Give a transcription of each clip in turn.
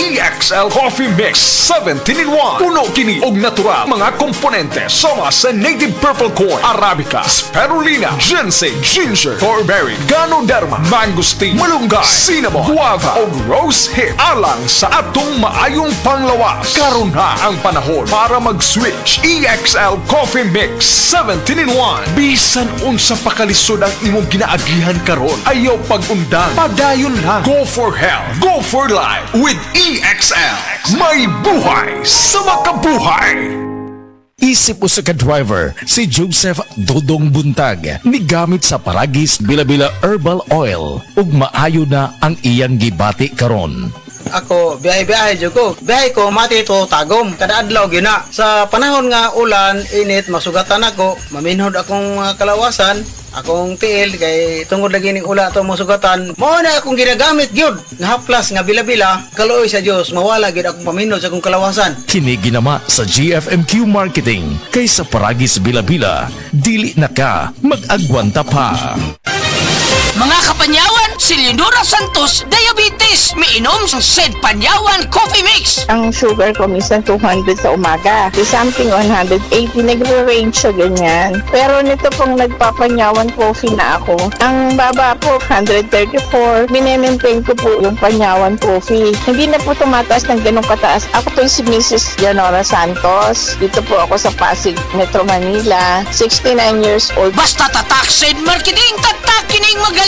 EXL Coffee Mix 17 in 1. Puno kini og natural mga komponente sama sa native purple corn, arabica, spirulina, ginseng, ginger, thornberry, ganoderma, mangosteen, malunggay, cinnamon, guava o rose hip alang sa atong maayong panglawas. Karon na ang panahon para mag-switch. EXL Coffee Mix 17 in 1. Bisan unsa pa kalisod ang imong ginaagihan karon, ayaw pag-undang, padayon lang. Go for health, go for life with EXL. May buhay sa makabuhay. Isip usa ka driver si Joseph Dodong Buntag migamit sa Paragis Bila-Bila Herbal Oil ug maayo na ang iyang gibati karon. Ako, biyahe-biyahe dyan ko. Biyahe ko, mati ito tagom. Kada adlaw gina. Sa panahon nga ulan, init, masugatan ako. Maminhod akong kalawasan. Akong tiil, kay tungod lagi ning ula ito masugatan. Mao na akong ginagamit gyud. Nga haplas, nga bila-bila. Kaluoy sa Dios, mawala gyud akong paminhod sa akong kalawasan. Kini ginama sa GFMQ Marketing kay sa Paragis Bila-Bila, dili na ka mag-agwanta pa. Mga kapanyawan, si Leonora Santos, diabetes. Miinom sa Sed Panyawan Coffee Mix. Ang sugar ko minsan 200 sa umaga. Di something 180, nagre-range siya ganyan. Pero nito pong nagpapanyawan coffee na ako. Ang baba po, 134. Minemaintain ko po yung panyawan coffee. Hindi na po tumataas ng ganong kataas. Ako po si Mrs. Leonora Santos. Dito po ako sa Pasig, Metro Manila. 69 years old. Basta tatak Sed Marketing, tatak kining magaling.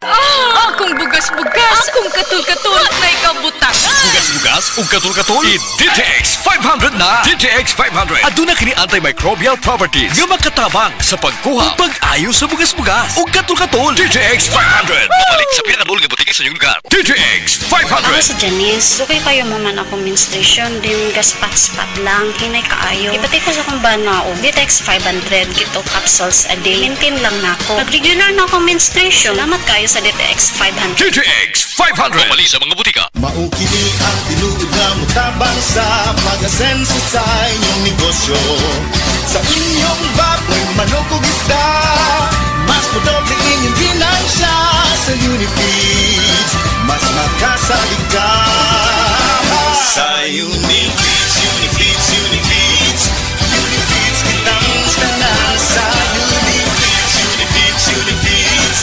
Akong bugas-bugas, akong katul-katul, may kabutas. Bugas-bugas ug katul-katul. DTX 500 na. DTX 500. Aduna kini antimicrobial properties nga makatabang sa pagkuha ug pag-ayo sa bugas-bugas ug katul-katul. DTX 500. Babalik sa pinakadulong nga butika sa inyong lugar. DTX 500. Ako si Janice. Sukay kayo mo man ako menstruation, din gaspat-spat lang, hinay kaayo. Ipati ko sa kong banao. DTX 500, gito capsules a day. Maintain lang na ako. Nag-regular na ako menstruation. Salamat kayo sa DTX 500. DTX 500. Pamali sa mga butika. Maukini ang tinuod na mutabang sa pag-asenso sa inyong negosyo. Sa inyong baboy, manok o isda, mas madoble inyong ginansya sa Unifeeds. Mas makasalig ka sa Unifeeds, Unifeeds, Unifeeds. Unifeeds kitang tanan sa Unifeeds, Unifeeds, Unifeeds.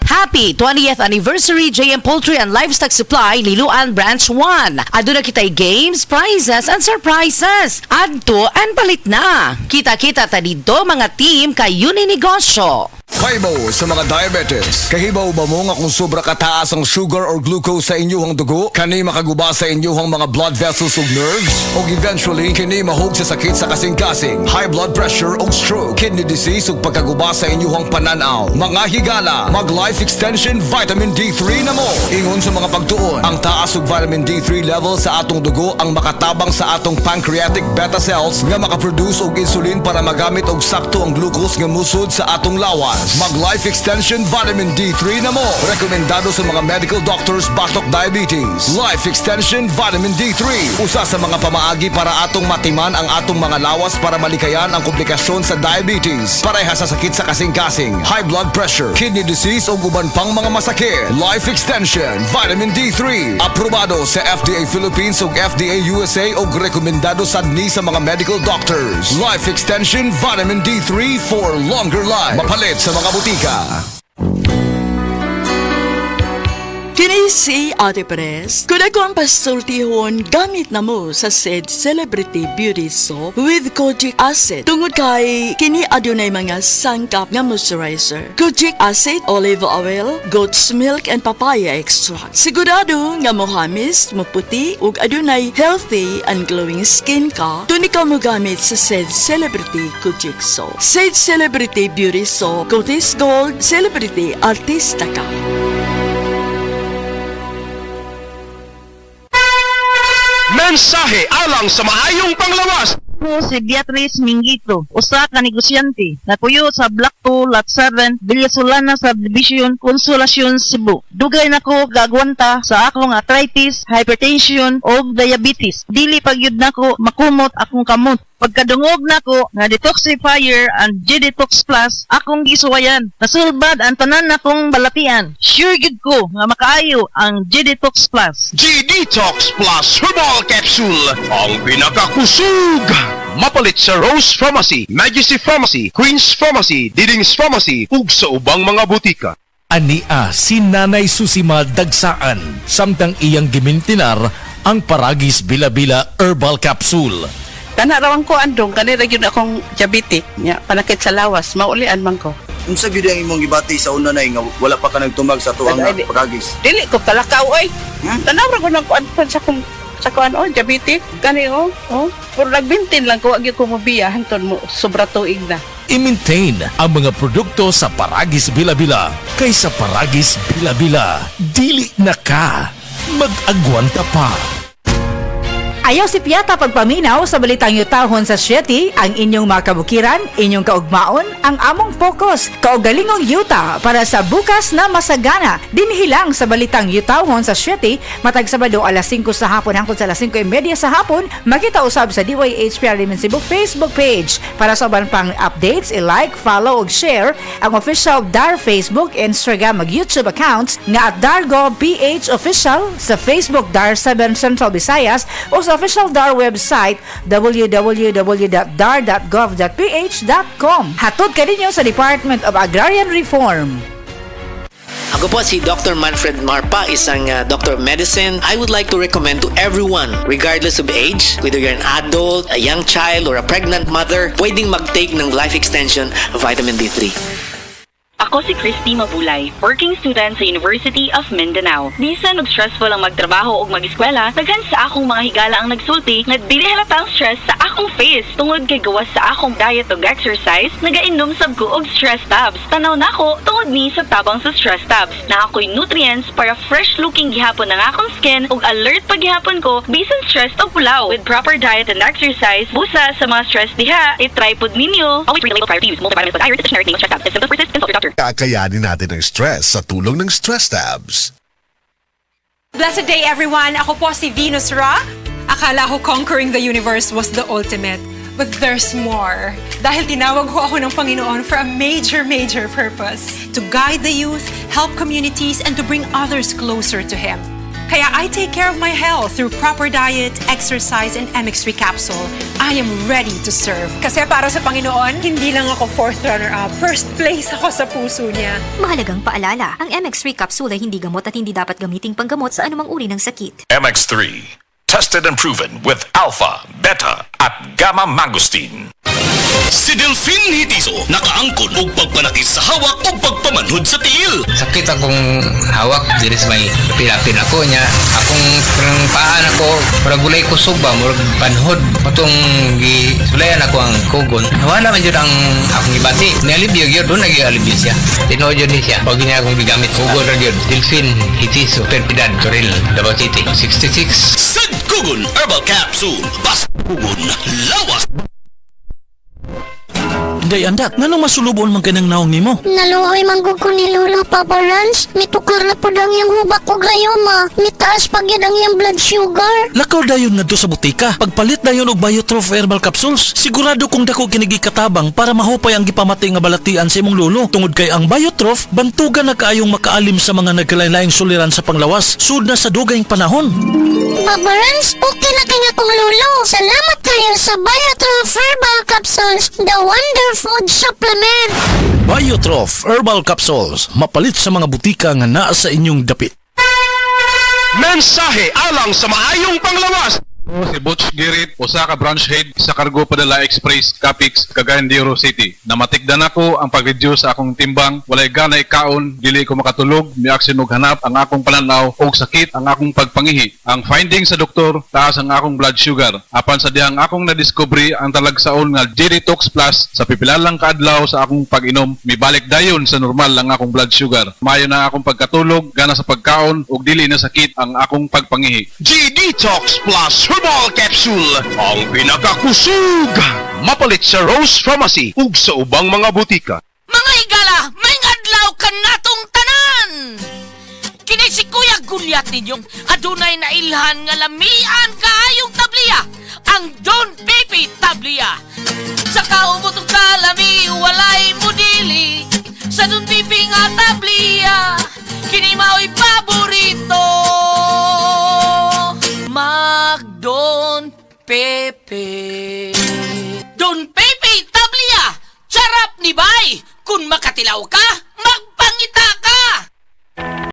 Happy 20th Anniversary JM Poultry and Livestock Supply Liloan Branch 1. Aduna kitay games, prizes, and surprises. Adto and palit na. Kita-kita ta dito mga team kay Uninegosyo. Kahibaw sa mga diabetes. Kahibaw ba mo nga kung sobra kataas ang sugar or glucose sa inyong dugo? Kani makaguba sa inyong mga blood vessels ug nerves? O eventually, kini mahog sa sakit sa kasing-kasing, high blood pressure o stroke, kidney disease ug pagkaguba sa inyong pananaw. Mga higala, mag-life extension vitamin D3 na mo. Ingon sa mga pagtuon, ang taas ug vitamin D3 level sa atong dugo ang makatabang sa atong pancreatic beta cells nga makaproduce og insulin para magamit og sakto ang glucose nga musod sa atong lawas. Mag-life extension vitamin D3 na mo. Rekomendado sa mga medical doctors batok diabetes. Life extension vitamin D3. Usa sa mga pamaagi para atong matiman ang atong mga lawas para malikayan ang komplikasyon sa diabetes. Pareha sa sakit sa kasing-kasing, high blood pressure, kidney disease o uban pang mga masakit. Life extension vitamin D3. Aprobado sa FDA Philippines ug FDA USA ug rekomendado sad ni sa mga medical doctors. Life extension vitamin D3 for longer life. Mapalit sa mga butika. Kini si Ate Perez. Kung ako ang pasultihon, gamit na mo sa Sed Celebrity Beauty Soap with Kojic Acid. Tungod kay kini adunay mga sangkap nga moisturizer. Kojic Acid, olive oil, goat's milk, and papaya extract. Sigurado nga mohamis, maputi, ug adunay healthy and glowing skin ka, tuni ka mo gamit sa Sed Celebrity Kojic Soap. Sed Celebrity Beauty Soap, Cotis Gold, Celebrity Artista ka. Mensahe alang sa maayong panglawas. Ako si Beatrice Mingito, usa ka negosyante, napuyo sa Block 2, Lot 7, Villasolana Subdivision, Consolacion, Cebu. Dugay nako gagwanta sa akong arthritis, hypertension o diabetes. Dili pagyud nako makumot akong kamot. Pagkadungog nako nga detoxifier and G-Detox Plus akong gisuwayan. Nasulbad ang tanan nakong balatian. Sure gid ko nga makaayo ang G-Detox Plus. G-Detox Plus Herbal Capsule ang pinakakusog. Mapalit sa Rose Pharmacy, Majesty Pharmacy, Queen's Pharmacy, Diding's Pharmacy ug sa ubang mga butika. Ania si Nanay Susima Dagsaan samtang iyang gimintinar ang Paragis Bila-Bila Herbal Capsule. Kanarawan ko andong kanira gyud akong diabetic nya panakit sa lawas maulian man ko. Unsa gyud ang imong gibati sa una nay nga wala pa ka nagtumag sa tuang Paragis? Dili ko talakaw oy. Tanaw ra ko nang kuan sa kuan diabetic kani puro nagbintin lang ko agi ko mobiya hangtod mo sobra tuig na. I-maintain ang mga produkto sa Paragis Bila-Bila kaysa Paragis Bila-Bila. Dili na ka. Mag-agwanta pa. Ayaw si Piata pagpaminaw sa balitang yutahon sa Sieti, ang inyong mga kabukiran, inyong kaugmaon, ang among focus, kaugalingong yuta para sa bukas na masagana. Dinhilang sa balitang yutahon sa Sieti, matag Sabado alas 5 sa hapon hangtod sa alas 5:30 sa hapon, makita usab sa DYHPR Limen Cebu Facebook page. Para sa uban pang updates, i-like, follow ug share ang official DAR Facebook, Instagram ug YouTube accounts nga @Dargo PH Official sa Facebook DAR 7 Central Visayas o sa official DAR website www.dar.gov.ph.com. Hatod kaninyo sa Department of Agrarian Reform. Ako po si Dr. Manfred Marpa, isang Doctor of Medicine. I would like to recommend to everyone, regardless of age, whether you're an adult, a young child, or a pregnant mother, pwedeng mag-take ng Life Extension Vitamin D3. Ako si Christy Mabulay, working student sa University of Mindanao. Bisan og stressful ang magtrabaho ug mag-eskwela, daghan sa akong mga higala ang nagsulti nga dili halata ang stress sa akong face tungod kay gawas sa akong diet ug exercise, nagainom sab ko og stress tabs. Tanaw nako tungod ni sa tabang sa stress tabs. Na ako'y nutrients para fresh looking gihapon ang akong skin ug alert pa gihapon ko bisan stress o pulaw. With proper diet and exercise, busa sa mga stress diha, i-try pod ninyo. Always read the label prior to use. Multivitamins with iron, generic name of stress tabs. If symptoms persist, consult your doctor. Kakayanin natin ang stress sa tulong ng Stress Tabs. Blessed day everyone! Ako po si Venus Ra. Akala ko conquering the universe was the ultimate. But there's more. Dahil tinawag ho ako ng Panginoon for a major purpose. To guide the youth, help communities, and to bring others closer to Him. Kaya I take care of my health through proper diet, exercise, and MX3 capsule. I am ready to serve. Kasi para sa Panginoon, hindi lang ako 4th runner-up. First place ako sa puso niya. Mahalagang paalala, ang MX3 capsule ay hindi gamot at hindi dapat gamiting panggamot sa anumang uri ng sakit. MX3, tested and proven with alpha, beta, at gamma mangosteen. Si Delphine Hitiso nakaangkon og pagpanakis sa hawak o pagpamanhod sa tiil. Sakit akong hawak, diri sa may pilapin ako niya. Akong paan ako, para gulay kusog ba, murag panhod. Matong gisulayan ako ang kugon. Nawala man yun ang akong ibati. Nialibyo yun, doon nag-ialibyo siya. Tinood yun siya. Pag niya akong bigamit, kugon na yun. Delphine Hitiso, Perpidad, Toril, Davao City, 66. Sad Kugon Herbal Capsule. Bas kugon, lawas. Day andak, ngano masulubon man kanang naong nimo? Naluoy manggug ko ni Lolo Papa Rans. Mitukar na po ang iyang hubak ko grayoma. Mitaas pag yan ang iyang blood sugar. Lakaw dayon na do sa butika. Pagpalit dayon og Biotrof Herbal Capsules. Sigurado kung dako kinigi katabang para mahupay ang gipamati nga balatian sa imong lolo. Tungod kay ang Biotrof, bantugan na kaayong makaalim sa mga nagkalain-laing suliran sa panglawas. Sud na sa dugayng panahon. Papa Rans, okay na kaya kong lolo. Salamat kayo sa Biotrof Herbal Capsules. The Wonder Food Supplement. Biotrof Herbal Capsules, mapalit sa mga butika nga naa sa inyong dapit. Mensahe alang sa maayong panglawas. Si Butch Girit, usa ka branch head sa Cargo Padala Express, Capix, Cagayan de Oro City. Namatikdan ako ang pag-reduce sa akong timbang, walay gana ikaon, dili ko makatulog, miaksin og hanap ang akong pananaw og sakit ang akong pagpangihi. Ang finding sa doktor, taas ang akong blood sugar. Apan sa dihang akong nadiscovery ang talagsaon nga G-Detox Plus sa pipilalang kaadlaw sa akong pag-inom, mibalik dayon sa normal ang akong blood sugar. Mayo na akong pagkatulog, gana sa pagkaon ug dili na sakit ang akong pagpangihi. G-Detox Plus Herbal Capsule ang pinakakusog. Mapalit sa Rose Pharmacy ug sa ubang mga butika. Mga higala, may adlaw ka natong tanan! Kini si Kuya gulyat ninyong adunay na ilhan nga lamian kaayong tabliya, ang Don Pepe Tablia. Sa kaumutong kalami, walay mudili, sa Don Pepe nga tablia, kini mao'y paborito. Mag-Don Pepe. Don Pepe Tablia, charap ni bay, kung makatilaw ka,